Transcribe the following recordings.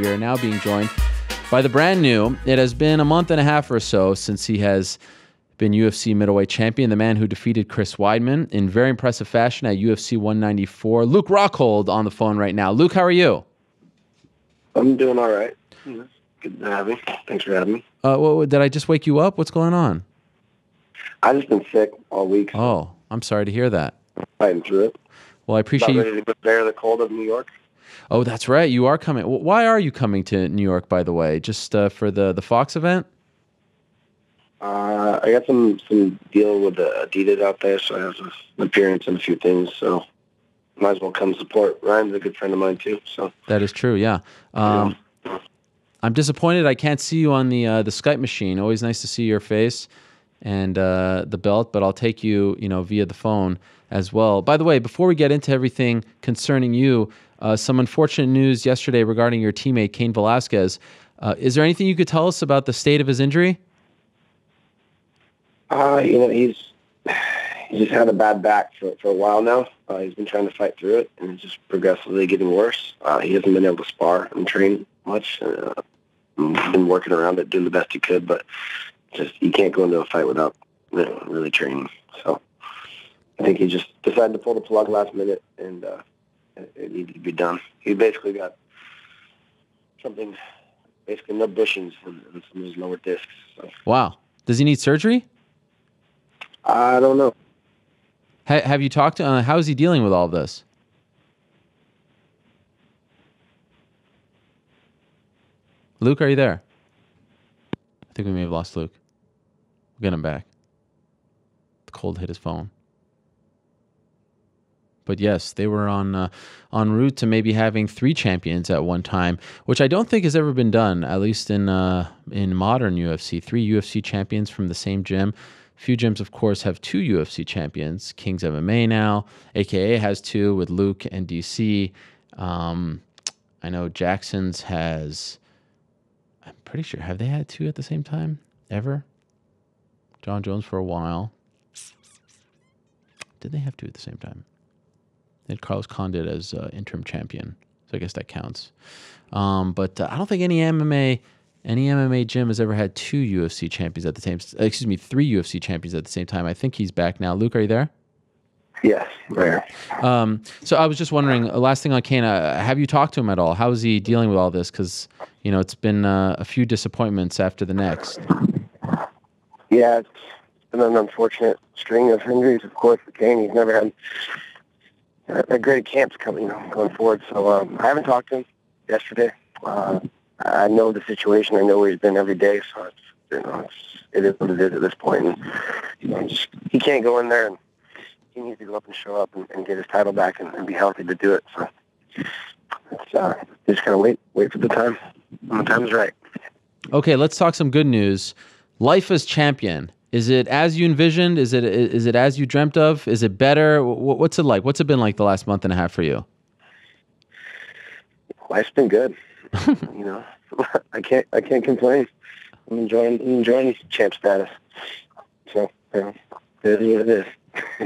We are now being joined by the brand new. It has been a month and a half or so since he has been UFC middleweight champion, the man who defeated Chris Weidman in very impressive fashion at UFC 194. Luke Rockhold on the phone right now. Luke, how are you? I'm doing all right. Good to have you. Thanks for having me. Did I just wake you up? What's going on? I've just been sick all week. So Oh, I'm sorry to hear that. fighting through it. Well, I appreciate About you. ready to bear the cold of New York. Oh, that's right. You are coming. Why are you coming to New York, by the way? Just for the Fox event? I got some deal with the Adidas out there, so I have an appearance and a few things. So might as well come support. Ryan's a good friend of mine too. So That is true, yeah. I'm disappointed I can't see you on the Skype machine. Always nice to see your face and the belt, but I'll take you, via the phone as well. By the way, before we get into everything concerning you, some unfortunate news yesterday regarding your teammate, Cain Velasquez. Is there anything you could tell us about the state of his injury? he's just had a bad back for a while now. He's been trying to fight through it, and it's just progressively getting worse. He hasn't been able to spar and train much. Been working around it, doing the best he could, but just he can't go into a fight without really training. So I think he just decided to pull the plug last minute, and it needed to be done. He basically got something, basically no bushings in some of his lower discs. So. Wow. Does he need surgery? I don't know. Have you talked to how is he dealing with all of this? Luke, are you there? I think we may have lost Luke. We'll get him back. The cold hit his phone. But yes, they were en route to maybe having 3 champions at one time, which I don't think has ever been done, at least in modern UFC. 3 UFC champions from the same gym. Few gyms, of course, have 2 UFC champions. King's MMA now, AKA has 2 with Luke and DC. I know Jackson's has, I'm pretty sure, have they had 2 at the same time ever? John Jones for a while. Did they have 2 at the same time? They had Carlos Condit as interim champion, so I guess that counts. But I don't think any MMA gym has ever had 2 UFC champions at the same. 3 UFC champions at the same time. I think he's back now. Luke, are you there? Yes, there. So I was just wondering, last thing on Cain, have you talked to him at all? How is he dealing with all this? Because it's been a few disappointments after the next. Yeah, it's been an unfortunate string of injuries, of course, for Cain. He's never had a great camps coming, going forward. So I haven't talked to him yesterday. I know the situation. I know where he's been every day. So it is what it is at this point. And, he can't go in there, and he needs to go up and show up and get his title back and be healthy to do it. So just kind of wait for the time when the time's right. Okay, let's talk some good news. Life as champion. Is it as you envisioned? Is it as you dreamt of? Is it better? What's it like? What's it been like the last month and a half for you? Life's been good. I can't complain. I'm enjoying champ status. So it is what it is.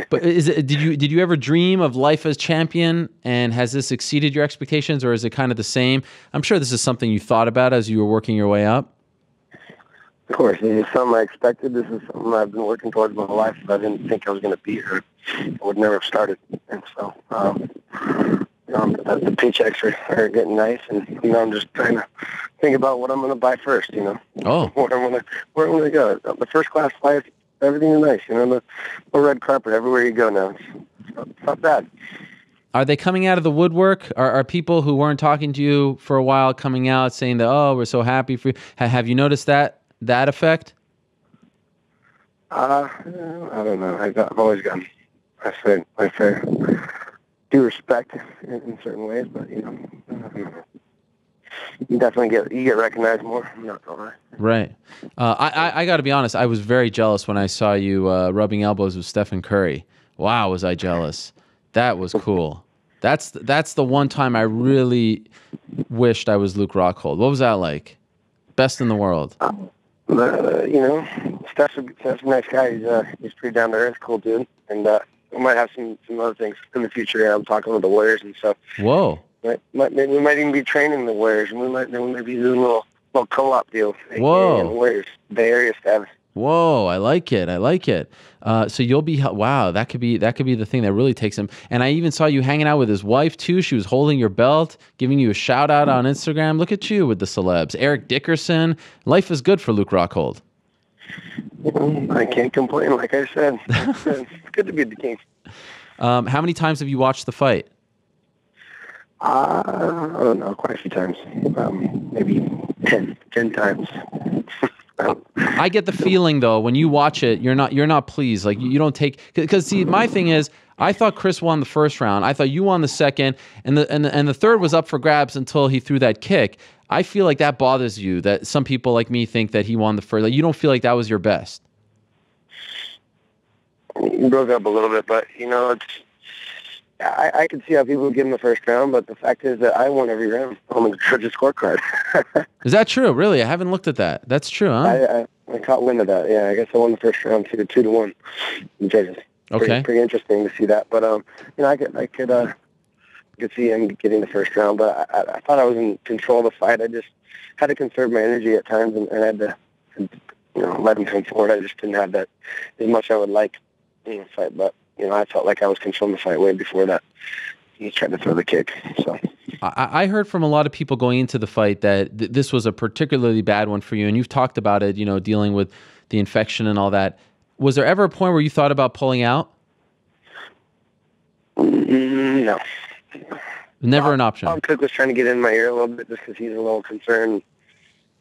But did you ever dream of life as champion, and has this exceeded your expectations, or is it kind of the same? I'm sure this is something you thought about as you were working your way up. Of course, this is something I expected. This is something I've been working towards my whole life. If I didn't think I was going to be here, I would never have started. And so, the paychecks are getting nice, and I'm just trying to think about what I'm going to buy first. Oh, where I'm going to go. The first class flight, everything is nice. The red carpet everywhere you go now. It's not bad. Are they coming out of the woodwork? Are people who weren't talking to you for a while coming out saying that, oh, we're so happy for you? Have you noticed that effect? I don't know. I've always gotten, I say, due respect in certain ways, but you definitely get recognized more. I'm not gonna lie. Right. I got to be honest. I was very jealous when I saw you rubbing elbows with Stephen Curry. Wow, was I jealous? That was cool. That's the one time I really wished I was Luke Rockhold. What was that like? Best in the world. Steph's a nice guy. He's pretty down to earth, cool dude, and we might have some other things in the future. I'm talking with the Warriors and stuff. Whoa! Maybe we might even be training the Warriors, and we might be doing a little co-op deal. Whoa. The Warriors, Bay Area status. Whoa, I like it. I like it. So you'll be wow. That could be the thing that really takes him. And I even saw you hanging out with his wife too. She was holding your belt, giving you a shout out on Instagram. Look at you with the celebs. Eric Dickerson. Life is good for Luke Rockhold. I can't complain. Like I said, it's good to be the king. How many times have you watched the fight? I don't know, quite a few times. Maybe 10 times. I get the feeling though when you watch it, you're not pleased. Like you don't take because see, my thing is, I thought Chris won the first round. I thought you won the second, and the third was up for grabs until he threw that kick. I feel like that bothers you. That some people like me think that he won the first. Like you don't feel like that was your best. You broke up a little bit, but it's. I can see how people would give him the first round, but the fact is that I won every round on the judges' scorecard. Is that true? Really? I haven't looked at that. That's true, huh? I caught wind of that. Yeah, I guess I won the first round 2-1. The judges. Okay. Pretty interesting to see that, but I could see him getting the first round, but I thought I was in control of the fight. I just had to conserve my energy at times, and I had to let him come forward. I just didn't have that as much I would like in the fight, but. I felt like I was controlling the fight way before that. He tried to throw the kick. So I heard from a lot of people going into the fight that this was a particularly bad one for you, and you've talked about it, dealing with the infection and all that. Was there ever a point where you thought about pulling out? No. Never an option. Bob Cook was trying to get in my ear a little bit just because he's a little concerned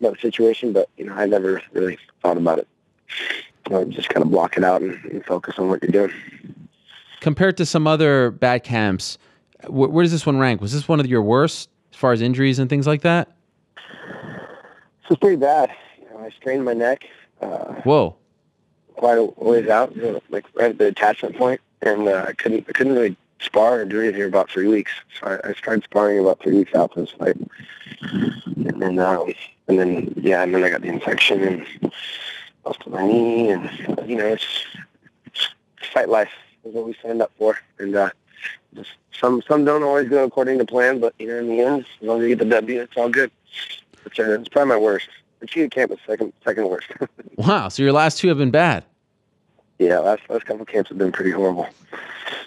about the situation, but, I never really thought about it. Just kind of block it out and focus on what you're doing. Compared to some other bad camps, where does this one rank? Was this one of your worst as far as injuries and things like that? This was pretty bad. I strained my neck. Whoa! Quite a ways out, like right at the attachment point, and I couldn't really spar or do anything for about 3 weeks. So I started sparring about 3 weeks out to this fight, and then I got the infection and lost my knee, and it's fight life is what we signed up for, and just some don't always go according to plan, but in the end, as long as you get the W, it's all good. It's probably my worst. The Cheetah camp was second worst. Wow, so your last two have been bad. Yeah, last couple camps have been pretty horrible.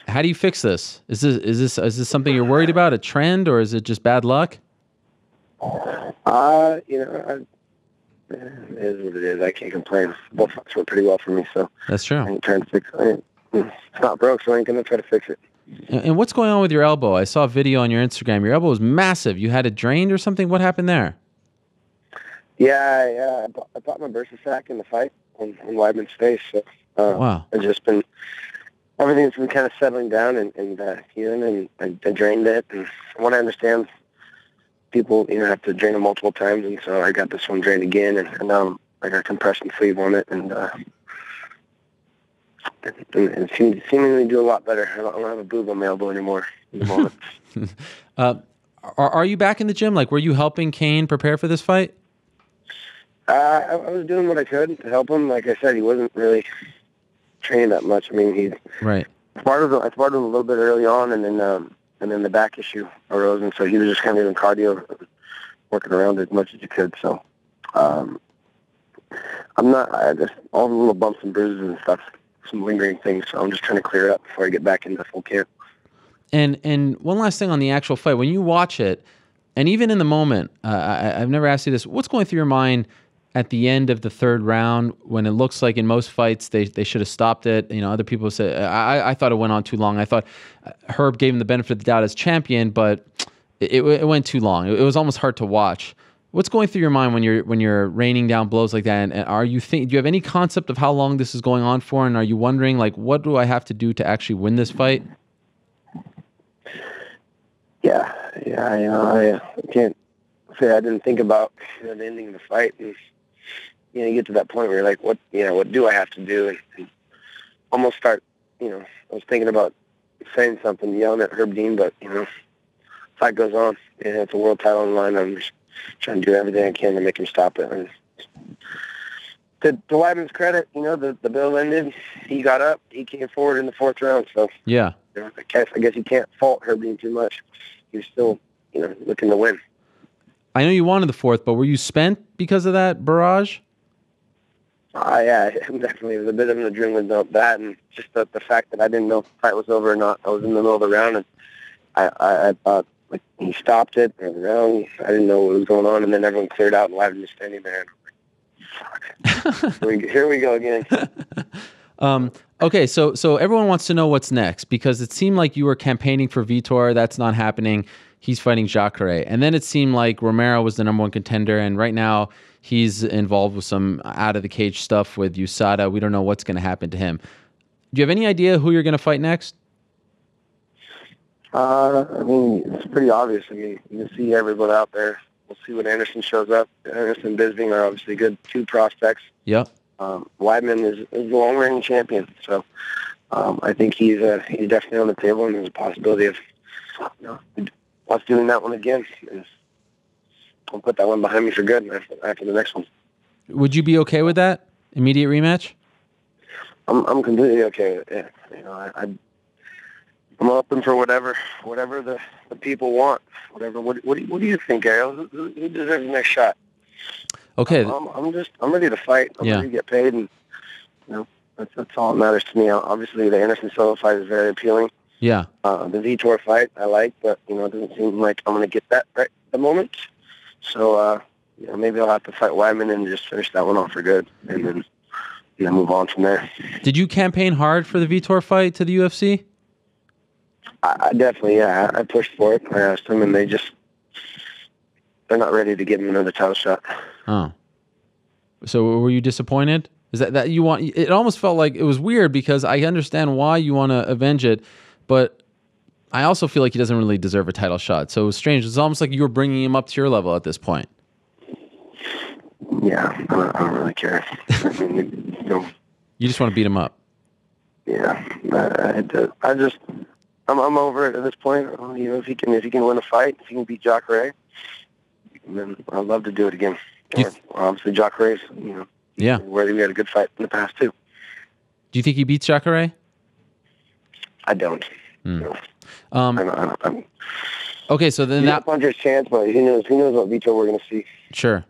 How do you fix this? Is this something you're worried about, a trend, or is it just bad luck? It is what it is. I can't complain. Both fights went pretty well for me, so that's true. I ain't trying to fix it. It's not broke, so I ain't gonna try to fix it. And what's going on with your elbow? I saw a video on your Instagram. Your elbow was massive. You had it drained or something? What happened there? Yeah. I bought my bursa sac in the fight on Weidman's face. So, wow. Everything's been kind of settling down and healing, and I drained it. And from what I understand, people have to drain it multiple times, and so I got this one drained again, and now I got a compression sleeve on it, and seemingly do a lot better. I don't have a boob on my elbow anymore at the moment. Are you back in the gym? Like, were you helping Cain prepare for this fight? I was doing what I could to help him. Like I said, he wasn't really training that much. I mean, I started a little bit early on, and then the back issue arose, and so he was just kind of doing cardio, working around as much as he could. So I just all the little bumps and bruises and stuff, some lingering things. So I'm just trying to clear it up before I get back into full camp. And one last thing on the actual fight, when you watch it, and even in the moment, I've never asked you this, what's going through your mind at the end of the third round when it looks like in most fights they should have stopped it? Other people say, I thought it went on too long. I thought Herb gave him the benefit of the doubt as champion, but it went too long. It was almost hard to watch. What's going through your mind when you're raining down blows like that? And do you have any concept of how long this is going on for? And are you wondering, like, what do I have to do to actually win this fight? Yeah. I can't say I didn't think about the ending of the fight, and you get to that point where you're like, what do I have to do? And almost start, I was thinking about saying something, yelling at Herb Dean, but fight goes on, and it's a world title on the line. I'm just trying to do everything I can to make him stop it. And to Weidman's credit, the bill ended. He got up. He came forward in the fourth round. So yeah, I guess you can't fault Herb Dean too much. He was still, looking to win. I know you wanted the fourth, but were you spent because of that barrage? Yeah, definitely. It was a bit of an adrenaline about that, and just the fact that I didn't know if the fight was over or not. I was in the middle of the round, and I thought, like, he stopped it, or the round, I didn't know what was going on, and then everyone cleared out, and Weidman was standing there, and I'm like, fuck. Here we go again. Okay, so everyone wants to know what's next, because it seemed like you were campaigning for Vitor. That's not happening. He's fighting Jacare. And then it seemed like Romero was the number one contender, and right now he's involved with some out-of-the-cage stuff with USADA. We don't know what's going to happen to him. Do you have any idea who you're going to fight next? I mean, it's pretty obvious. I mean, you can see everyone out there. We'll see when Anderson shows up. Anderson and Bisping are obviously good two prospects. Yep. Weidman is the long-reigning champion, so I think he's definitely on the table, and there's a possibility of us doing that one again. I'll put that one behind me for good after the next one. Would you be okay with that immediate rematch? I'm completely okay with it. Yeah. I'm open for whatever the people want. Whatever. What do you think, Ariel? Who deserves the next shot? Okay. I'm ready to fight. I'm ready to get paid, and that's all that matters to me. Obviously, the Anderson Silva fight is very appealing. Yeah. The Vitor fight I like, but it doesn't seem like I'm going to get that right at the moment. So maybe I'll have to fight Weidman and just finish that one off for good, and then move on from there. Did you campaign hard for the Vitor fight to the UFC? I definitely, yeah. I pushed for it. I asked them, and they're not ready to give him another title shot. Oh. So were you disappointed? Is that you want? It almost felt like it was weird, because I understand why you want to avenge it, but I also feel like he doesn't really deserve a title shot. So it was strange. It's almost like you were bringing him up to your level at this point. Yeah, I don't really care. I mean, you just want to beat him up. Yeah, I'm over it at this point. If he can win a fight, if he can beat Jacare, then I'd love to do it again. Obviously, Jacare's, where we had a good fight in the past too. Do you think he beats Jacare? I don't. No. Okay, so then that puncher's chance, but who knows what Vitor we're going to see. Sure.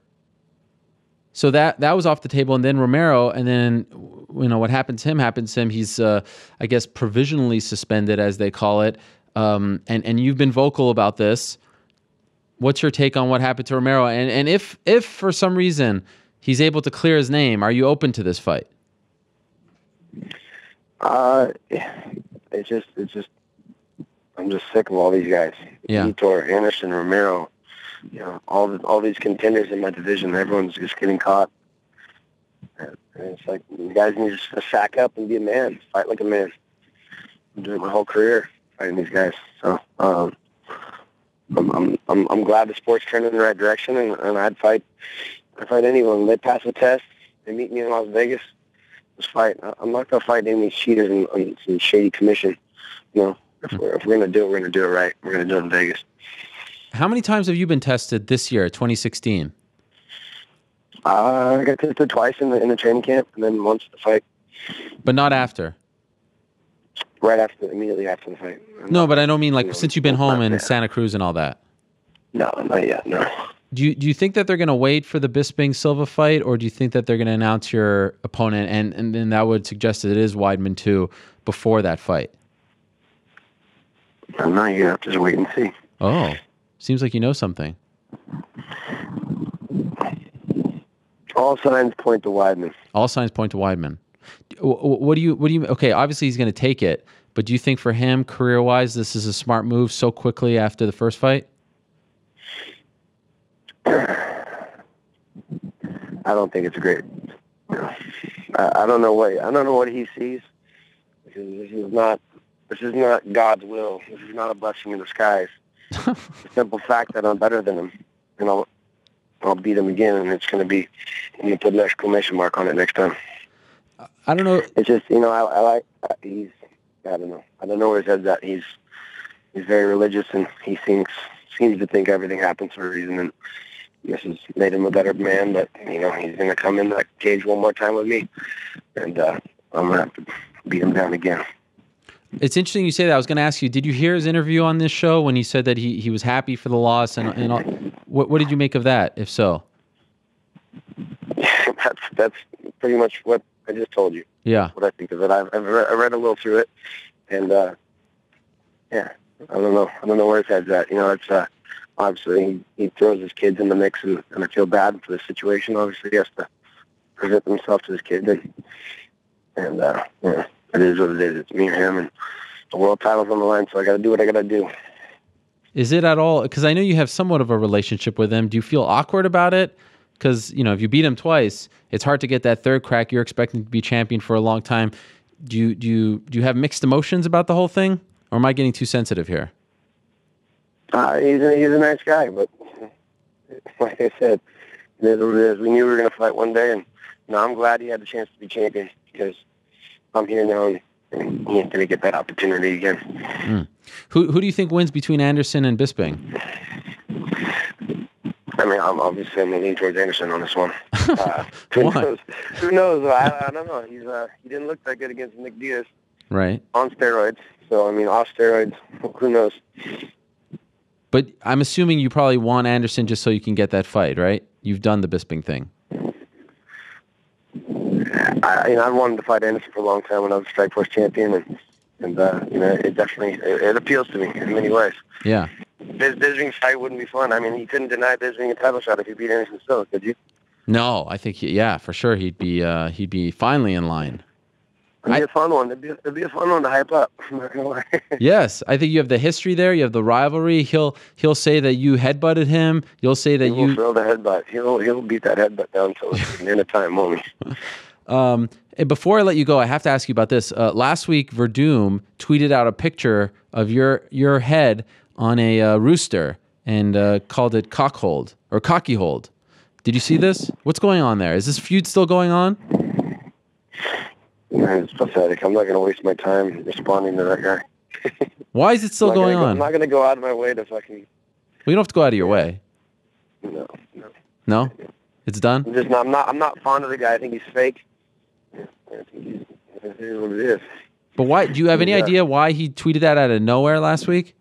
So that was off the table, and then Romero, and then what happens to him. He's I guess provisionally suspended, as they call it. And you've been vocal about this. What's your take on what happened to Romero? And if for some reason he's able to clear his name, are you open to this fight? It's just I'm just sick of all these guys. Yeah. Vitor, Anderson, Romero, all these contenders in my division. Everyone's just getting caught. And it's like, you guys need to sack up and be a man, fight like a man. I'm doing my whole career fighting these guys. So I'm glad the sport's turning in the right direction, and I'd fight anyone. They pass the test. They meet me in Las Vegas. Let's fight. I'm not gonna fight any cheaters on some shady commission. If we're gonna do it, we're gonna do it right. We're gonna do it in Vegas. How many times have you been tested this year, 2016? I got tested twice in the training camp, and then once the fight. But not after. Immediately after the fight. No, but I don't mean since you've been home in Santa Cruz and all that. No, not yet. No. Do you think that they're going to wait for the Bisping Silva fight, or do you think that they're going to announce your opponent, and then that would suggest that it is Weidman too before that fight? I'm not. You have to just wait and see. Oh, seems like you know something. All signs point to Weidman. All signs point to Weidman. What do you? Okay, obviously he's going to take it, but do you think for him, career-wise, this is a smart move so quickly after the first fight? I don't think it's great. I don't know what he sees. This is not God's will. This is not a blessing in disguise. The simple fact that I'm better than him, and I'll beat him again, and I'm going to put an exclamation mark on it next time. I don't know. It's just, I don't know. I don't know where his head's at. He's very religious, and he seems to think everything happens for a reason, and this has made him a better man, but, he's going to come in that cage one more time with me, and I'm going to have to beat him down again. It's interesting you say that. I was going to ask you, did you hear his interview on this show when he said that he was happy for the loss and all? What did you make of that, if so? That's pretty much what I just told you. Yeah. What I think of it. I read a little through it, and yeah, I don't know where his head's at. You know, it's obviously he throws his kids in the mix, and I feel bad for the situation. Obviously, he has to present himself to his kids, and yeah, it is what it is. It's me or him, and the world title's on the line, so I got to do what I got to do. Is it at all? Because I know you have somewhat of a relationship with him. Do you feel awkward about it? Because, you know, if you beat him twice, it's hard to get that third crack. You're expecting to be champion for a long time. Do you have mixed emotions about the whole thing? Or am I getting too sensitive here? He's a nice guy, but like I said, it is what it is. We knew we were going to fight one day, and I'm glad he had the chance to be champion because I'm here now, and he ain't going to get that opportunity again. Who do you think wins between Anderson and Bisping? I mean, I'm leaning towards Anderson on this one. Who knows? Who knows? I don't know. He didn't look that good against Nick Diaz. Right. On steroids. So, I mean, off steroids, who knows? But I'm assuming you probably want Anderson just so you can get that fight, right? You've done the Bisping thing. I wanted to fight Anderson for a long time when I was Strikeforce champion, and you know, it definitely appeals to me in many ways. Yeah. Bisping's fight wouldn't be fun. I mean, you couldn't deny Bisping a title shot if you beat Anderson still, could you? No, I think yeah, for sure he'd be finally in line. It'd be a fun one. It'd be a fun one to hype up. I'm not gonna lie. Yes, I think you have the history there. You have the rivalry. He'll say that you headbutted him. You'll say that he will throw the headbutt. He'll beat that headbutt down until the end of time, won't he? And before I let you go, I have to ask you about this. Last week, Werdum tweeted out a picture of your head on a rooster and called it cockhold or cocky hold. Did you see this? What's going on there? Is this feud still going on? Man, it's pathetic. I'm not going to waste my time responding to that guy. Why is it still going on? I'm not going to go out of my way to fucking... Well, you don't have to go out of your way. No. No? It's done? I'm not fond of the guy. I think he's fake. I think it is what it is. But why? Do you have any idea why he tweeted that out of nowhere last week?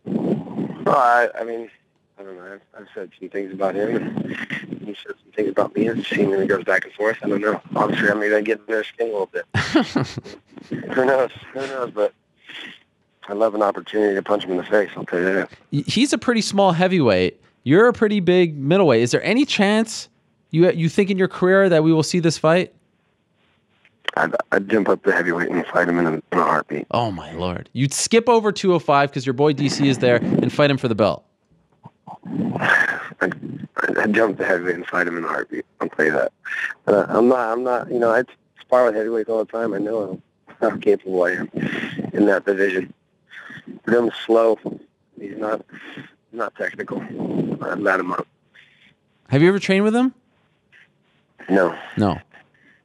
Well, I mean, I don't know. I've said some things about him, and he said some things about me. I've seen him. It goes back and forth. I don't know. Obviously, I'm going to get in their skin a little bit. Who knows? But I love an opportunity to punch him in the face. I'll tell you that. He's a pretty small heavyweight. You're a pretty big middleweight. Is there any chance you think in your career that we will see this fight? I'd jump up to heavyweight and fight him in a heartbeat. Oh, my Lord. You'd skip over 205 because your boy DC is there and fight him for the belt. I'd jump to heavyweight and fight him in a heartbeat. I'll tell you that. I'm not, you know, I spar with heavyweights all the time. I know how capable I am in that division. But slow. He's not technical. I'd let him up. Have you ever trained with him? No.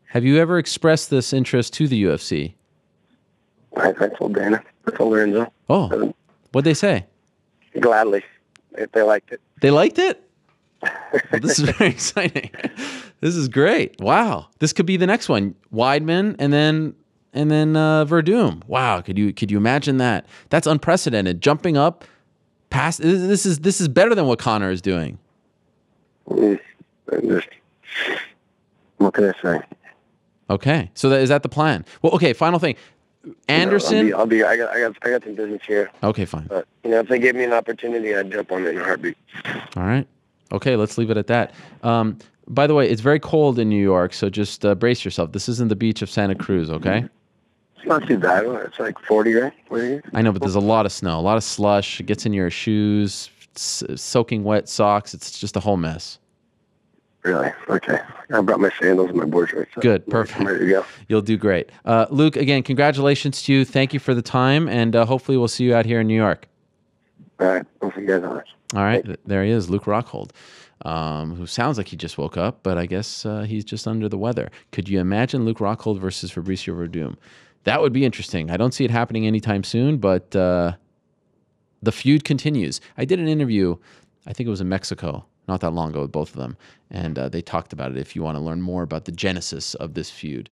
Have you ever expressed this interest to the UFC? I told Dana. I told Lorenzo. Oh, what'd they say? Gladly, if they liked it. They liked it? Well, this is very exciting. This is great. Wow, this could be the next one. Weidman and then Werdum. Wow, could you imagine that? That's unprecedented. Jumping up past this is better than what Conor is doing. What can I say? Okay, so is that the plan? Well, okay. Final thing, Anderson. No, I got some business here. Okay, fine. But if they gave me an opportunity, I'd jump on it in a heartbeat. All right. Okay, let's leave it at that. By the way, it's very cold in New York, so just brace yourself. This isn't the beach of Santa Cruz, okay? It's not too bad. It's like 40, right? Where are you? I know, but there's a lot of snow, a lot of slush. It gets in your shoes, soaking wet socks. It's just a whole mess. Really? Okay. I brought my sandals and my board shorts. So good. Perfect. I'm ready to go. You'll do great. Luke, again, congratulations to you. Thank you for the time, and hopefully we'll see you out here in New York. All right. I'll see you guys on it. All right. There he is, Luke Rockhold, who sounds like he just woke up, but I guess he's just under the weather. Could you imagine Luke Rockhold versus Fabricio Werdum? That would be interesting. I don't see it happening anytime soon, but the feud continues. I did an interview, I think it was in Mexico, not that long ago with both of them, and they talked about it if you want to learn more about the genesis of this feud.